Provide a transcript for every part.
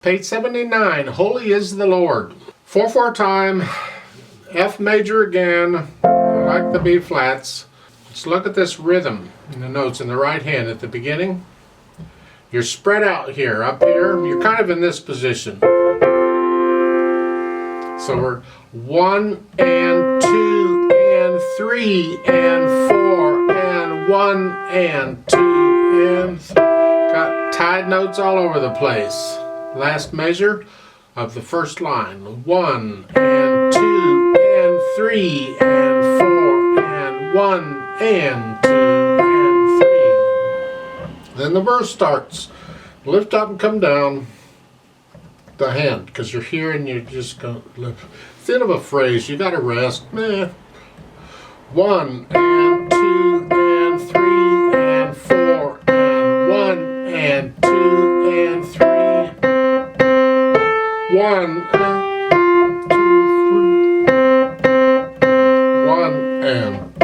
Page 79, Holy is the Lord. 4/4 time, F major again. I like the B flats. Let's look at this rhythm in the notes in the right hand at the beginning. You're spread out here, up here. You're kind of in this position. So we're 1 and 2 and 3 and 4 and 1 and 2 and got tied notes all over the place. Last measure of the first line. 1 and 2 and 3 and 4 and 1 and 2 and 3. Then the verse starts. Lift up and come down the hand, because you're here and you're just going to lift. Thin of a phrase, you got to rest. 1 and 2 and 3 and 4 and 1 and 2 and 3. 1 and 2, 3. 1 and.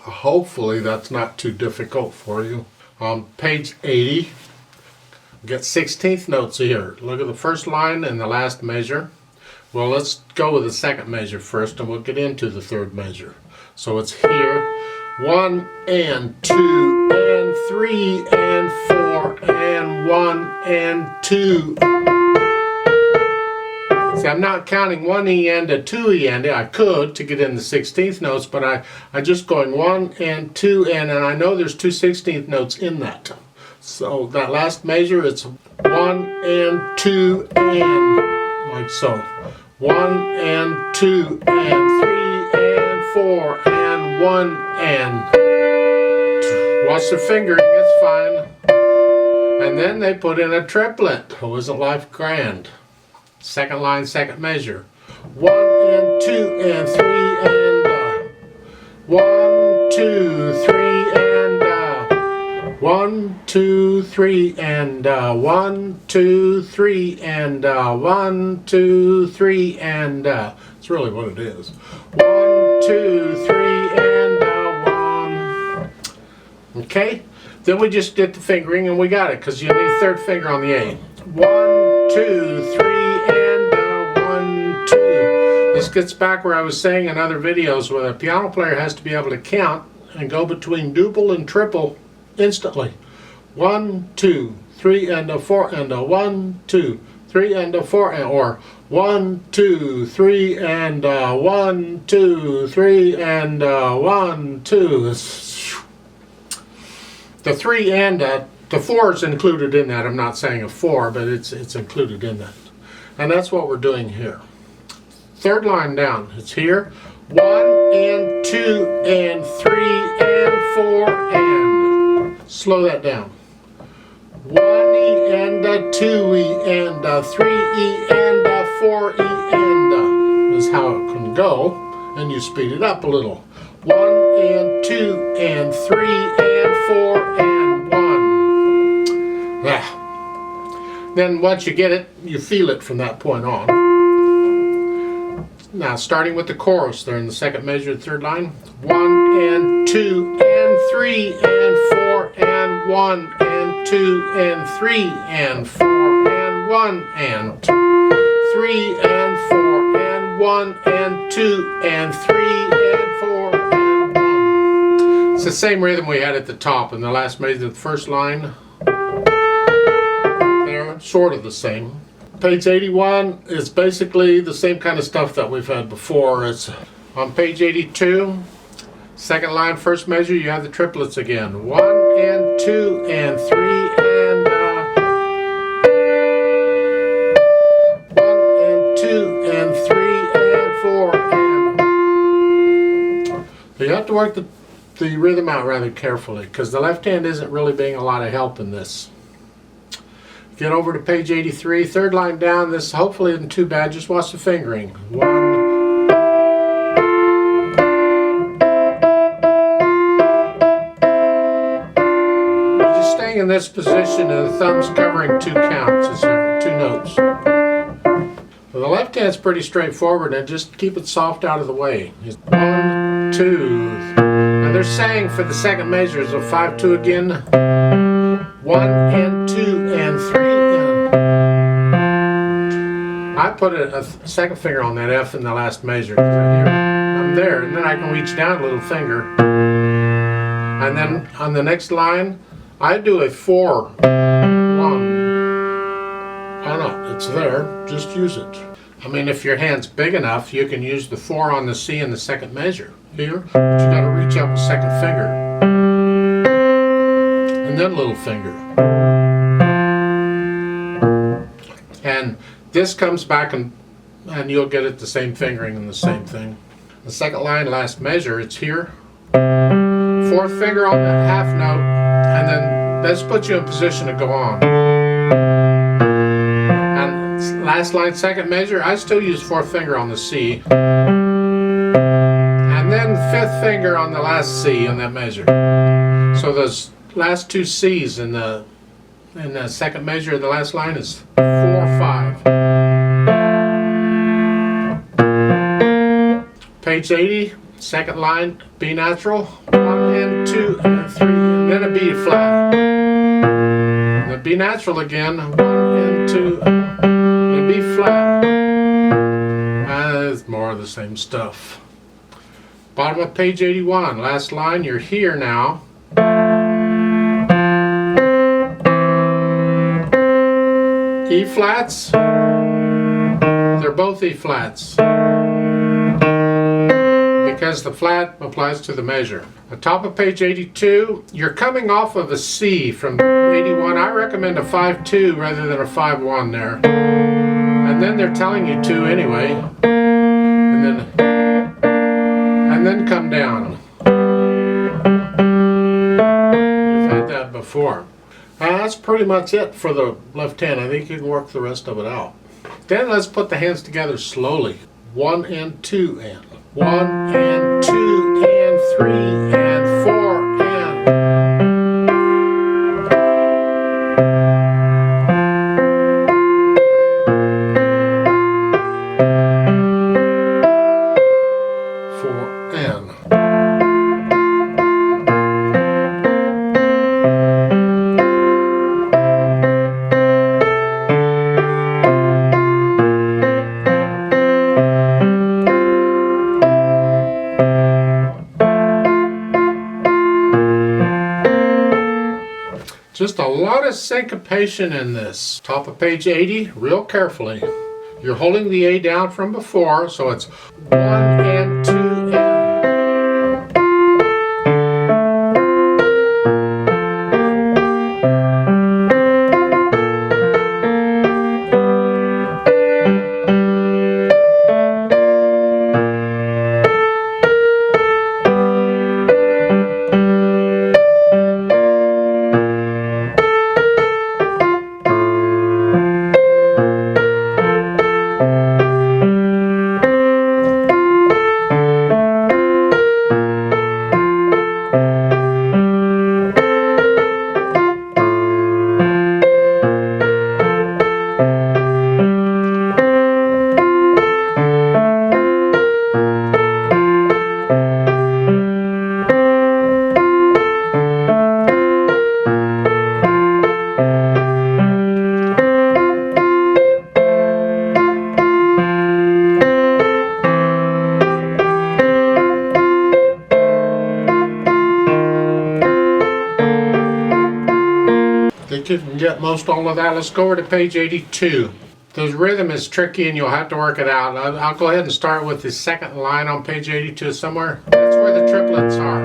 Hopefully that's not too difficult for you. On page 80, get 16th notes here. Look at the first line and the last measure. Well, let's go with the second measure first and we'll get into the third measure. So it's here. 1 and 2 and 3 and 4 and 1 and 2. See, I'm not counting 1 E and a 2 E and. I could to get in the 16th notes, but I'm just going 1 and 2 and I know there's 2 16th notes in that. So that last measure, it's 1 and 2 and, like so. 1 and 2 and 3 and 4 and 1 and. Watch the fingering, it's fine. And then they put in a triplet. Oh, isn't life grand? Second line, second measure. 1 and 2 and 3 and 1, 2, 3 and 1, 2, 3 and 1, 2, 3 and 1, 2, 3 and it's really what it is. 1, 2, 3 and 1. Okay, then we just did the fingering and we got it because you need third finger on the A. 1, 2, 3 and 1, 2. This gets back where I was saying in other videos where a piano player has to be able to count and go between duple and triple instantly. 1, 2, 3 and 4 and 1, 2, 3 and 4 and, or 1, 2, 3 and 1, 2, 3 and 1, 2. The 3 and the 4 is included in that. I'm not saying a 4, but it's included in that. And that's what we're doing here. Third line down. It's here. 1 and 2 and 3 and 4 and. Slow that down. 1 E and 2 E and 3 E and 4 E and is how it can go. And you speed it up a little. 1 and 2 and 3 and 4 and 1. Yeah. Then once you get it, you feel it from that point on. Now starting with the chorus there in the second measure, third line. 1 and 2 and 3 and 4 and 1 and 2 and 3 and 4 and 1 and 2. 3 and 4 and 1 and 2 and 3 and 4 and 1. It's the same rhythm we had at the top in the last measure of the first line. They're sort of the same. Page 81 is basically the same kind of stuff that we've had before. It's on page 82. Second line, first measure, you have the triplets again. 1 and 2 and 3 and 1 and 2 and 3 and 4 and. So you have to work the rhythm out rather carefully because the left hand isn't really being a lot of help in this. Get over to page 83, third line down. This hopefully isn't too bad. Just watch the fingering. 1. You're just staying in this position and the thumb's covering 2 counts. Is there 2 notes? Well, the left hand's pretty straightforward and just keep it soft out of the way. 1, 2. Now they're saying for the second measure, so 5-2 again. 1 and 2 and 3 and. I put a second finger on that F in the last measure because I'm there, and then I can reach down a little finger. And then on the next line, I do a 4, 1. Oh no, it's there, just use it. I mean, if your hand's big enough, you can use the 4 on the C in the second measure here, but you gotta reach up with second finger. And then little finger. And this comes back and you'll get it the same fingering and the same thing. The second line, last measure, it's here. Fourth finger on that half note, and then this puts you in position to go on. And last line, second measure, I still use fourth finger on the C. And then fifth finger on the last C in that measure. So those last two C's in the second measure of the last line is 4, 5. Page 80, second line, B natural, 1 and 2 and 3, and then a B flat. And the B natural again, 1 and 2 and B flat. It's more of the same stuff. Bottom of page 81, last line, you're here now. E flats, they're both E flats because the flat applies to the measure. At top of page 82, you're coming off of a C from 81. I recommend a 5-2 rather than a 5-1 there. And then they're telling you to anyway. And then come down. You've had that before. That's pretty much it for the left hand. I think you can work the rest of it out. Then let's put the hands together slowly. 1 and 2 and. 1 and 2 and 3 and 4 and. Just a lot of syncopation in this. Top of page 80, real carefully. You're holding the A down from before, so it's 1 and 2 and. You can get most all of that. Let's go over to page 82. The rhythm is tricky and you'll have to work it out. I'll go ahead and start with the second line on page 82 somewhere. That's where the triplets are.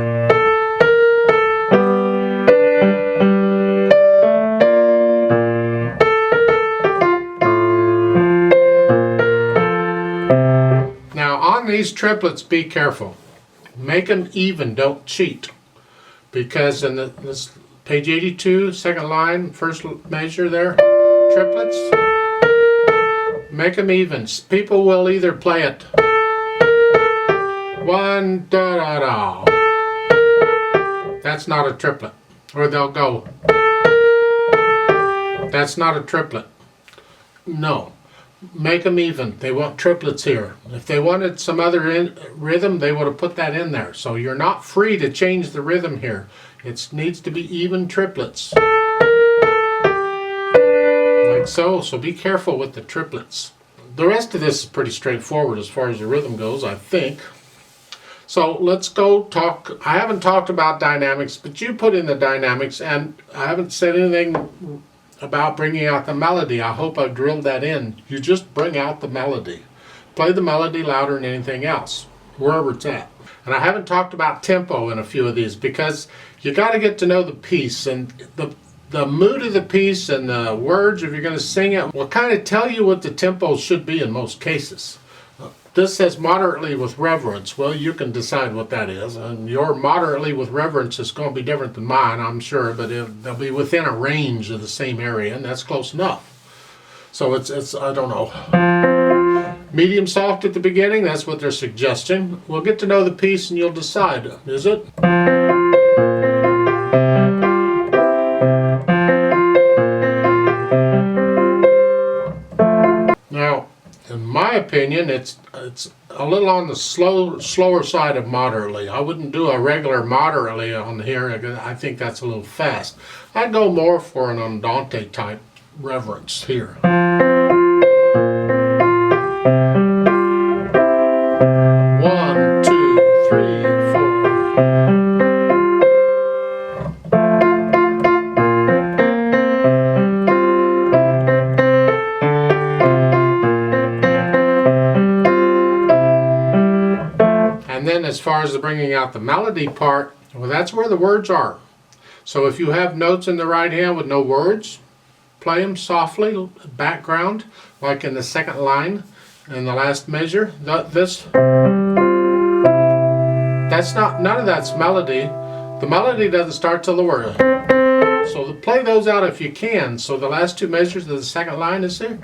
Now on these triplets, be careful. Make them even, don't cheat. Because in this page 82, second line, first measure there, triplets, make them even. People will either play it 1 da da da. That's not a triplet. Or they'll go, that's not a triplet. No, make them even. They want triplets here. If they wanted some other rhythm, they would have put that in there. So you're not free to change the rhythm here. It needs to be even triplets. like so. So be careful with the triplets. The rest of this is pretty straightforward as far as the rhythm goes, I think. So let's go talk. I haven't talked about dynamics, but you put in the dynamics, and I haven't said anything about bringing out the melody. I hope I've drilled that in. You just bring out the melody. Play the melody louder than anything else, wherever it's at. And I haven't talked about tempo in a few of these because you got to get to know the piece, and the mood of the piece and the words, if you're going to sing it, will kind of tell you what the tempo should be in most cases. This says moderately with reverence. Well, you can decide what that is. And your moderately with reverence is going to be different than mine, I'm sure, but they'll be within a range of the same area, and that's close enough. So it's I don't know. Medium soft at the beginning, that's what they're suggesting. We'll get to know the piece and you'll decide. Is it? Now, in my opinion, it's a little on the slower side of moderately. I wouldn't do a regular moderately on here. I think that's a little fast. I'd go more for an andante type reverence here. 1, 2, 3, 4. And then as far as the bringing out the melody part, well, that's where the words are. So if you have notes in the right hand with no words, play them softly, background, like in the second line in the last measure. That's not, none of that's melody. The melody doesn't start till the word. So play those out if you can. So the last two measures of the second line is there.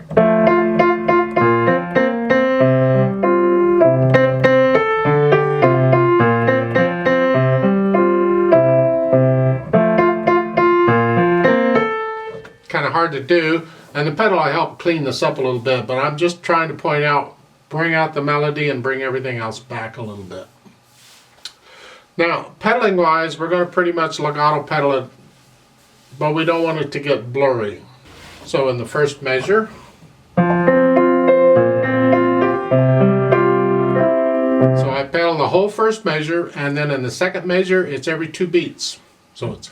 Kind of hard to do, and the pedal I helped clean this up a little bit, but I'm just trying to point out, bring out the melody and bring everything else back a little bit. Now, pedaling wise, we're going to pretty much legato pedal it, but we don't want it to get blurry. So in the first measure, so I pedal the whole first measure, and then in the second measure, it's every 2 beats. So it's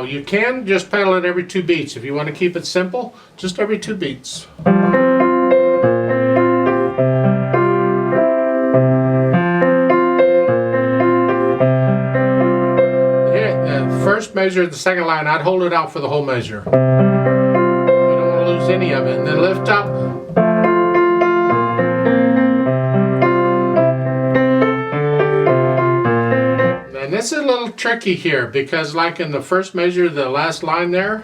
you can just pedal it every 2 beats. If you want to keep it simple, just every 2 beats. Here, the first measure, the second line, I'd hold it out for the whole measure. You don't want to lose any of it. And then lift up. This is a little tricky here because like in the first measure, the last line there,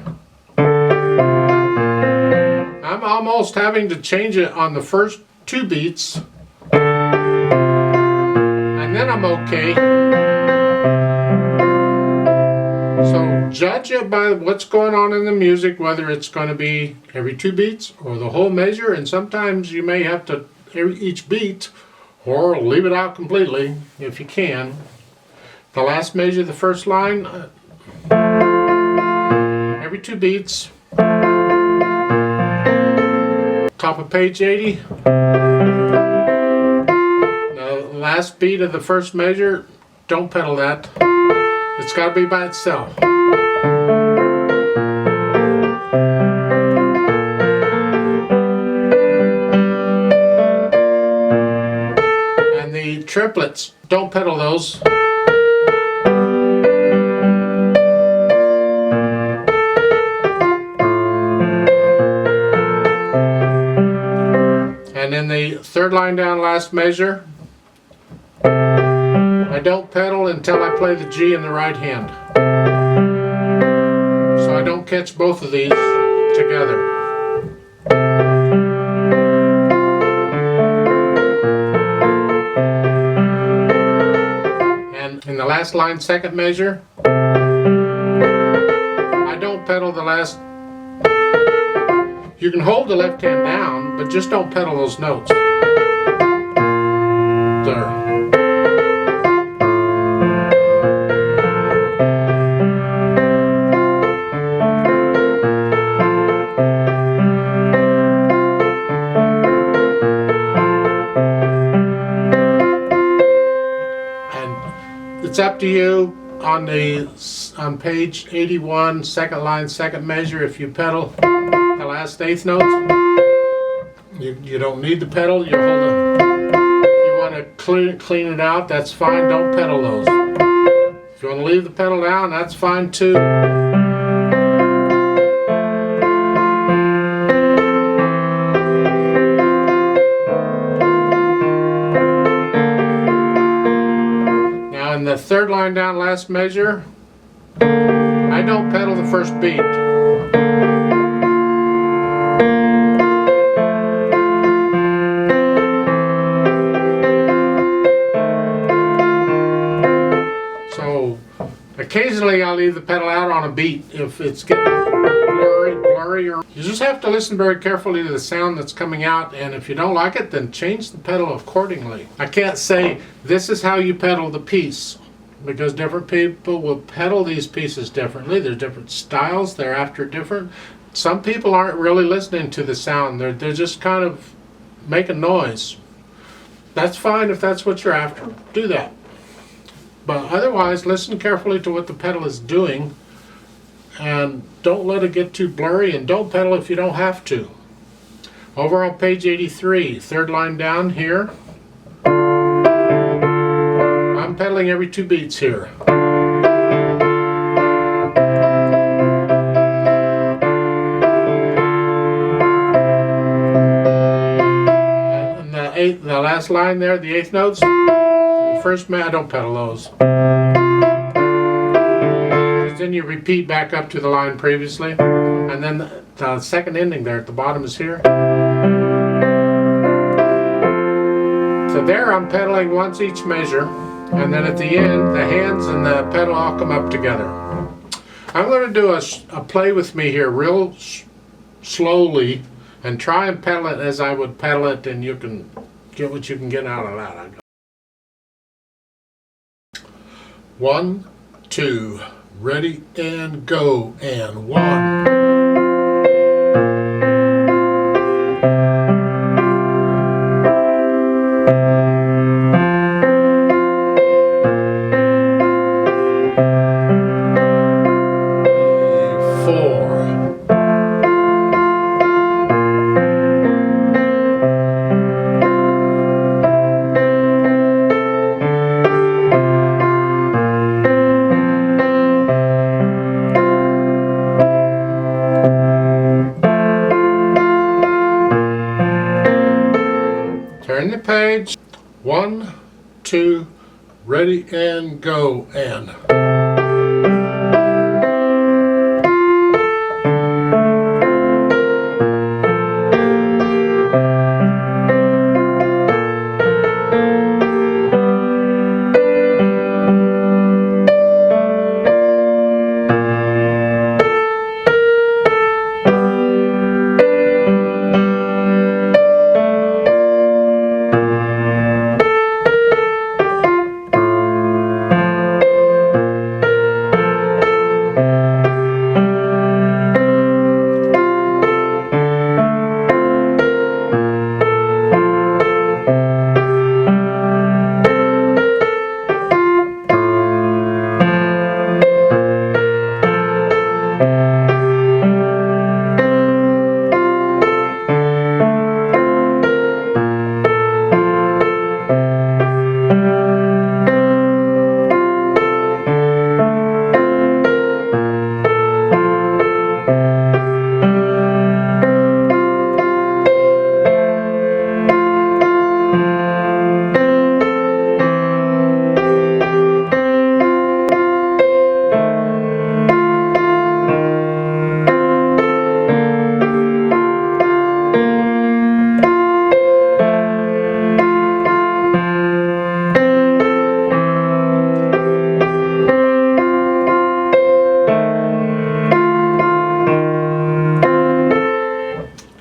I'm almost having to change it on the first 2 beats, and then I'm okay. So judge it by what's going on in the music, whether it's going to be every 2 beats or the whole measure, and sometimes you may have to each beat or leave it out completely if you can. The last measure, the first line, every 2 beats. Top of page 80. The last beat of the first measure, don't pedal that. It's got to be by itself. And the triplets, don't pedal those. And in the third line down, last measure, I don't pedal until I play the G in the right hand. So I don't catch both of these together. And in the last line, second measure, I don't pedal the last. You can hold the left hand down, but just don't pedal those notes. There. It's up to you. On page 81, second line, second measure, if you pedal the last eighth notes, you don't need the pedal. You hold it. If you want to clean it out, that's fine. Don't pedal those. If you want to leave the pedal down, that's fine too. Now in the third line down, last measure, I don't pedal the first beat. Occasionally I'll leave the pedal out on a beat if it's getting blurry, or you just have to listen very carefully to the sound that's coming out, and if you don't like it, then change the pedal accordingly. I can't say this is how you pedal the piece, because different people will pedal these pieces differently. There's different styles, they're after different. Some people aren't really listening to the sound, they're just kind of making noise. That's fine if that's what you're after, do that. But otherwise, listen carefully to what the pedal is doing, and don't let it get too blurry, and don't pedal if you don't have to. Over on page 83, third line down here, I'm pedaling every 2 beats here. And the last line there, the eighth notes, first I don't pedal those. Then you repeat back up to the line previously, and then the second ending there at the bottom is here. So there I'm pedaling once each measure, and then at the end the hands and the pedal all come up together. I'm going to do a play with me here real slowly and try and pedal it as I would pedal it, and you can get what you can get out of that. 1, 2, ready and go, and 1. Turn the page. 1, 2, ready and go, and.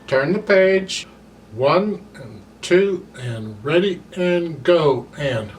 Turn the page. 1 and 2 and ready and go, and.